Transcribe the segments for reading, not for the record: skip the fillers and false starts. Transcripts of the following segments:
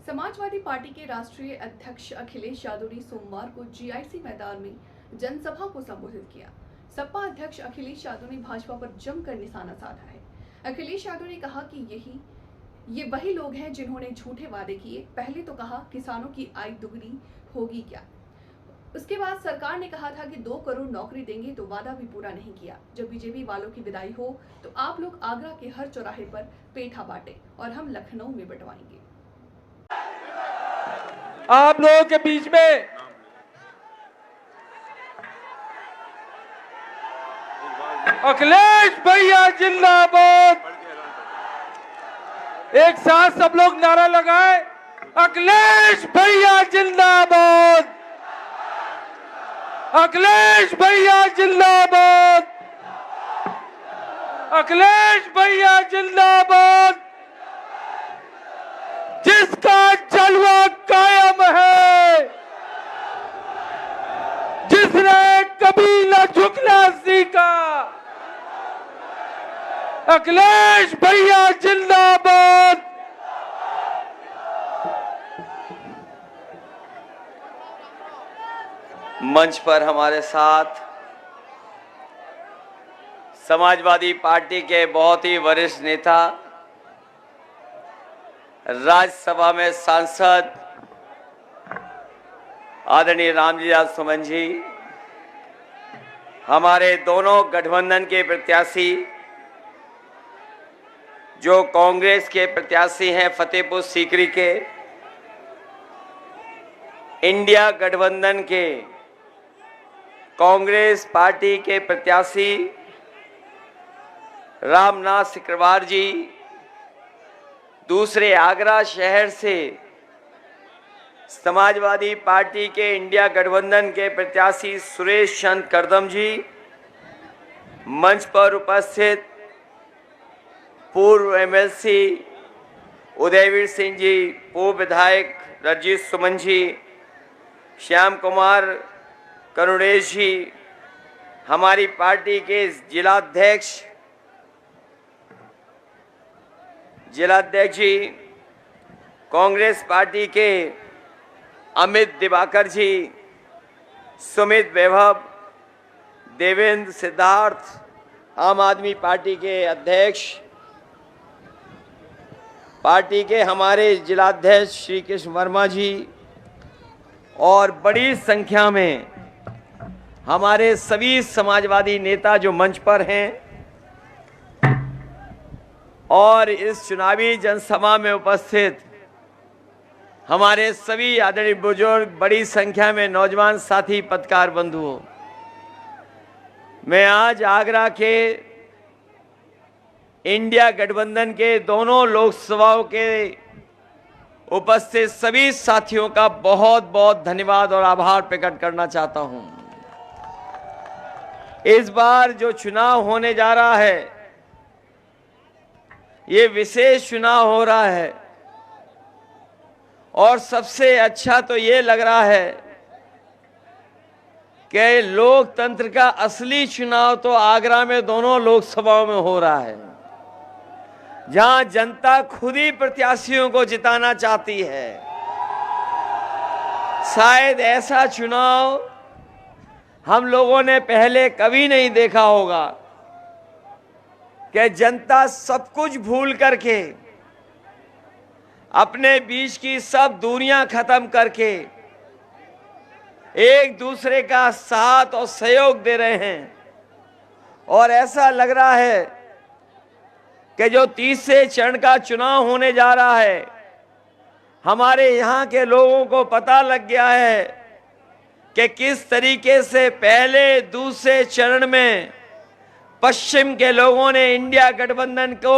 Samajwadi party के राष्ट्रीय अध्यक्ष अखिलेश यादव ने सोमवार को जीआईसी मैदान में जनसभा को संबोधित किया। सपा अध्यक्ष अखिलेश यादव ने भाजपा पर जमकर निशाना साधा है। अखिलेश यादव ने कहा कि ये वही लोग हैं जिन्होंने झूठे वादे किए। पहले तो कहा किसानों की आय दुगनी होगी क्या, उसके बाद सरकार ने कहा था कि 2 करोड़ नौकरी देंगे तो वादा भी पूरा नहीं किया। जब बीजेपी वालों की विदाई हो तो आप लोग आगरा के हर चौराहे पर पेठा बांटे और हम लखनऊ में बंटवाएंगे। आप लोगों के बीच में अखिलेश भैया जिंदाबाद। एक साथ सब लोग नारा लगाए, अखिलेश भैया जिंदाबाद, अखिलेश भैया जिंदाबाद, अखिलेश भैया जिंदाबाद। जिसका जलवा कायम है, जिसने कभी न झुकना सीखा, अखिलेश भैया जिंदाबाद। मंच पर हमारे साथ समाजवादी पार्टी के बहुत ही वरिष्ठ नेता, राज्यसभा में सांसद आदरणीय रामलीला सुमन जी, हमारे दोनों गठबंधन के प्रत्याशी जो कांग्रेस के प्रत्याशी हैं फतेहपुर सीकरी के, इंडिया गठबंधन के कांग्रेस पार्टी के प्रत्याशी रामनाथ सिकरवार जी, दूसरे आगरा शहर से समाजवादी पार्टी के इंडिया गठबंधन के प्रत्याशी सुरेश चंद्र करदम जी, मंच पर उपस्थित पूर्व एमएलसी उदयवीर सिंह जी, पूर्व विधायक रंजीत सुमन जी, श्याम कुमार करुणेश जी, हमारी पार्टी के जिलाध्यक्ष जी, कांग्रेस पार्टी के अमित दिवाकर जी, सुमित वैभव, देवेंद्र सिद्धार्थ, आम आदमी पार्टी के अध्यक्ष, पार्टी के हमारे जिलाध्यक्ष श्री कृष्ण वर्मा जी और बड़ी संख्या में हमारे सभी समाजवादी नेता जो मंच पर हैं और इस चुनावी जनसभा में उपस्थित हमारे सभी आदरणीय बुजुर्ग, बड़ी संख्या में नौजवान साथी पत्रकार बंधुओं, मैं आज आगरा के इंडिया गठबंधन के दोनों लोकसभाओं के उपस्थित सभी साथियों का बहुत बहुत धन्यवाद और आभार प्रकट करना चाहता हूं। इस बार जो चुनाव होने जा रहा है, ये विशेष चुनाव हो रहा है और सबसे अच्छा तो ये लग रहा है कि लोकतंत्र का असली चुनाव तो आगरा में दोनों लोकसभाओं में हो रहा है, जहां जनता खुद ही प्रत्याशियों को जिताना चाहती है। शायद ऐसा चुनाव हम लोगों ने पहले कभी नहीं देखा होगा कि जनता सब कुछ भूल करके, अपने बीच की सब दूरियां खत्म करके एक दूसरे का साथ और सहयोग दे रहे हैं। और ऐसा लग रहा है कि जो तीसरे चरण का चुनाव होने जा रहा है, हमारे यहाँ के लोगों को पता लग गया है कि किस तरीके से पहले दूसरे चरण में पश्चिम के लोगों ने इंडिया गठबंधन को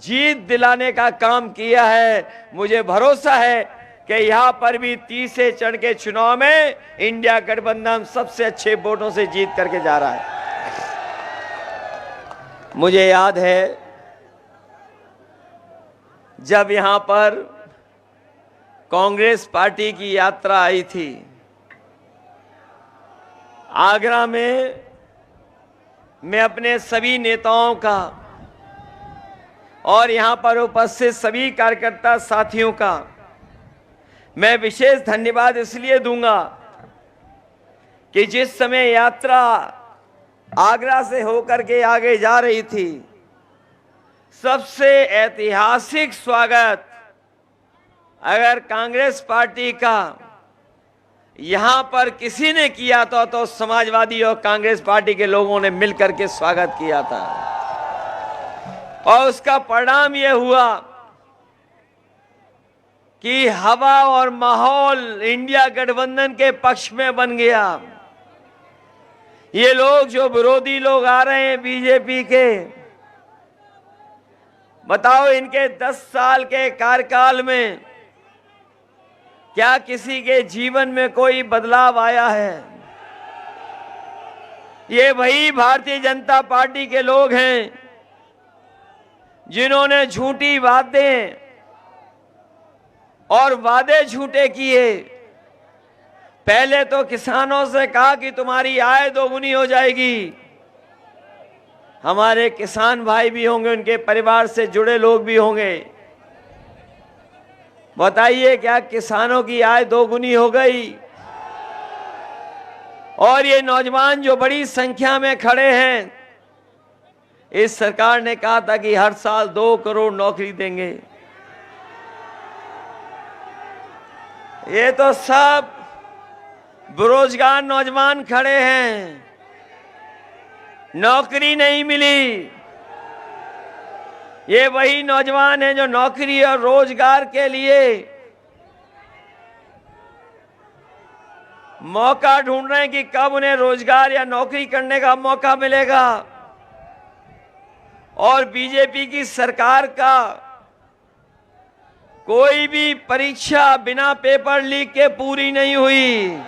जीत दिलाने का काम किया है। मुझे भरोसा है कि यहाँ पर भी तीसरे चरण के चुनाव में इंडिया गठबंधन सबसे अच्छे वोटों से जीत करके जा रहा है। मुझे याद है जब यहाँ पर कांग्रेस पार्टी की यात्रा आई थी आगरा में, मैं अपने सभी नेताओं का और यहाँ पर उपस्थित सभी कार्यकर्ता साथियों का मैं विशेष धन्यवाद इसलिए दूंगा कि जिस समय यात्रा आगरा से होकर के आगे जा रही थी, सबसे ऐतिहासिक स्वागत अगर कांग्रेस पार्टी का यहां पर किसी ने किया था तो समाजवादी और कांग्रेस पार्टी के लोगों ने मिलकर के स्वागत किया था। और उसका परिणाम यह हुआ कि हवा और माहौल इंडिया गठबंधन के पक्ष में बन गया। ये लोग जो विरोधी लोग आ रहे हैं बीजेपी के, बताओ इनके 10 साल के कार्यकाल में क्या किसी के जीवन में कोई बदलाव आया है? ये वही भारतीय जनता पार्टी के लोग हैं जिन्होंने झूठी बातें और वादे झूठे किए। पहले तो किसानों से कहा कि तुम्हारी आय दोगुनी हो जाएगी। हमारे किसान भाई भी होंगे, उनके परिवार से जुड़े लोग भी होंगे। बताइए क्या किसानों की आय दोगुनी हो गई? और ये नौजवान जो बड़ी संख्या में खड़े हैं, इस सरकार ने कहा था कि हर साल 2 करोड़ नौकरी देंगे। ये तो सब बेरोजगार नौजवान खड़े हैं, नौकरी नहीं मिली। ये वही नौजवान हैं जो नौकरी और रोजगार के लिए मौका ढूंढ रहे हैं कि कब उन्हें रोजगार या नौकरी करने का मौका मिलेगा। और बीजेपी की सरकार का कोई भी परीक्षा बिना पेपर लीक के पूरी नहीं हुई।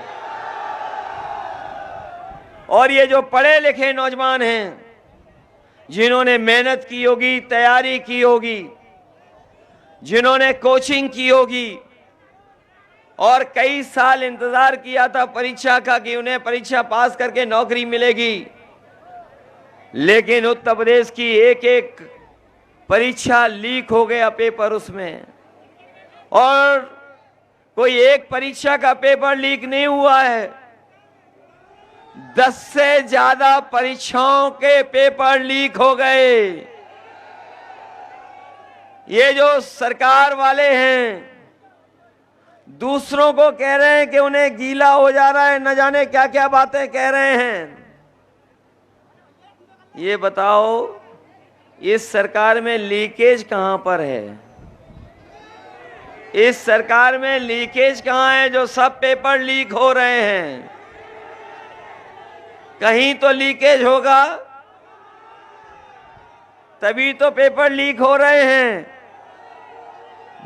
और ये जो पढ़े लिखे नौजवान हैं, जिन्होंने मेहनत की होगी, तैयारी की होगी, जिन्होंने कोचिंग की होगी और कई साल इंतजार किया था परीक्षा का कि उन्हें परीक्षा पास करके नौकरी मिलेगी, लेकिन उत्तर प्रदेश की एक एक परीक्षा लीक हो गया पेपर उसमें। और कोई एक परीक्षा का पेपर लीक नहीं हुआ है, 10 से ज्यादा परीक्षाओं के पेपर लीक हो गए। ये जो सरकार वाले हैं, दूसरों को कह रहे हैं कि उन्हें गीला हो जा रहा है, न जाने क्या क्या बातें कह रहे हैं। ये बताओ इस सरकार में लीकेज कहां पर है? इस सरकार में लीकेज कहां है जो सब पेपर लीक हो रहे हैं? कहीं तो लीकेज होगा, तभी तो पेपर लीक हो रहे हैं।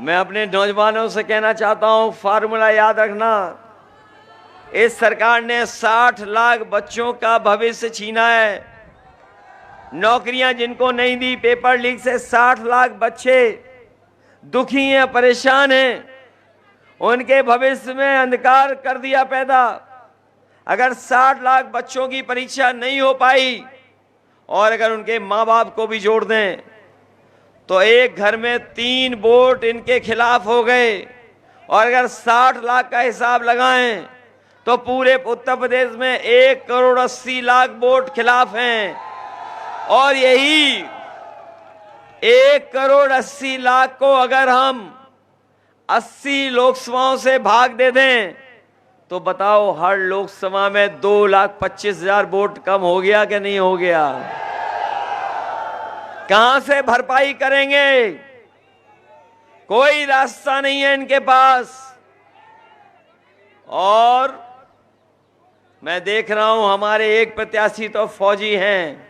मैं अपने नौजवानों से कहना चाहता हूं, फार्मूला याद रखना। इस सरकार ने 60 लाख बच्चों का भविष्य छीना है। नौकरियां जिनको नहीं दी पेपर लीक से, 60 लाख बच्चे दुखी हैं, परेशान हैं, उनके भविष्य में अंधकार कर दिया पैदा। अगर 60 लाख बच्चों की परीक्षा नहीं हो पाई और अगर उनके माँ बाप को भी जोड़ दें तो एक घर में 3 वोट इनके खिलाफ हो गए। और अगर 60 लाख का हिसाब लगाएं तो पूरे उत्तर प्रदेश में 1 करोड़ 80 लाख वोट खिलाफ हैं। और यही 1 करोड़ 80 लाख को अगर हम 80 लोकसभाओं से भाग दे दें तो बताओ हर लोकसभा में 2,25,000 वोट कम हो गया कि नहीं हो गया? कहां से भरपाई करेंगे? कोई रास्ता नहीं है इनके पास। और मैं देख रहा हूं हमारे एक प्रत्याशी तो फौजी हैं,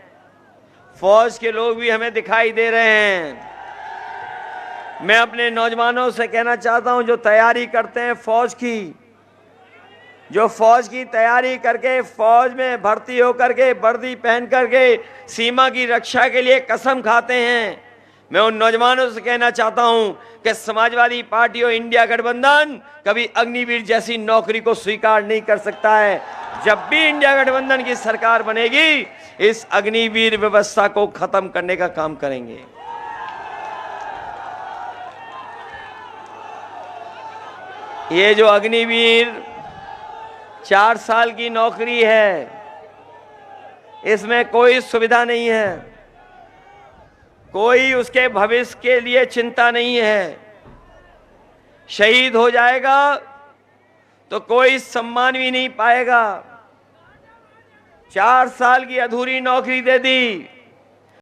फौज के लोग भी हमें दिखाई दे रहे हैं। मैं अपने नौजवानों से कहना चाहता हूं जो तैयारी करते हैं फौज की, जो फौज की तैयारी करके फौज में भर्ती होकर के वर्दी पहन करके सीमा की रक्षा के लिए कसम खाते हैं, मैं उन नौजवानों से कहना चाहता हूं कि समाजवादी पार्टी और इंडिया गठबंधन कभी अग्निवीर जैसी नौकरी को स्वीकार नहीं कर सकता है। जब भी इंडिया गठबंधन की सरकार बनेगी, इस अग्निवीर व्यवस्था को खत्म करने का काम करेंगे। ये जो अग्निवीर 4 साल की नौकरी है, इसमें कोई सुविधा नहीं है, कोई उसके भविष्य के लिए चिंता नहीं है। शहीद हो जाएगा तो कोई सम्मान भी नहीं पाएगा। 4 साल की अधूरी नौकरी दे दी।